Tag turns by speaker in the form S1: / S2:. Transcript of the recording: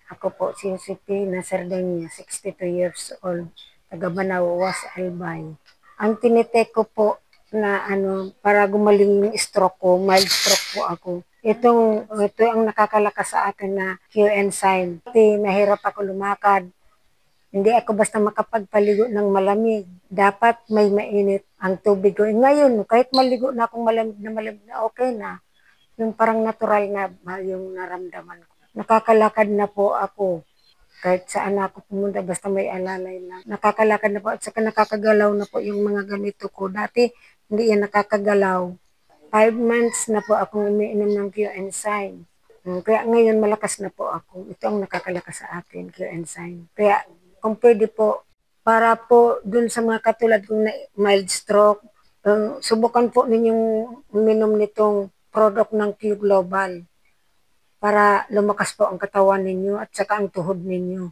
S1: Ako po si Josephine Nasardania, 62 years old, taga Banawas, Albay. Ang tinitek ko po na para gumaling yung stroke ko, mild stroke po ako. Ito ang nakakalakas sa akin na Q-enzyme. Mahirap ako lumakad. Hindi ako basta makapagpaligo ng malamig. Dapat may mainit ang tubig ko. Ngayon, kahit maligo na akong malamig na okay na. Yung parang natural na yung naramdaman ko. Nakakalakad na po ako. Kahit saan ako pumunta, basta may alalay lang. Nakakalakad na po at saka nakakagalaw na po yung mga ganito ko. Dati, hindi yan nakakagalaw. 5 months na po akong umiinom ng Q-enzyme. Kaya ngayon malakas na po ako. Ito ang nakakalakas sa akin, Q-enzyme. Kaya kung pwede po, para po dun sa mga katulad kong mild stroke, subukan po ninyong uminom nitong product ng Q Global para lumakas po ang katawan ninyo at saka ang tuhod ninyo.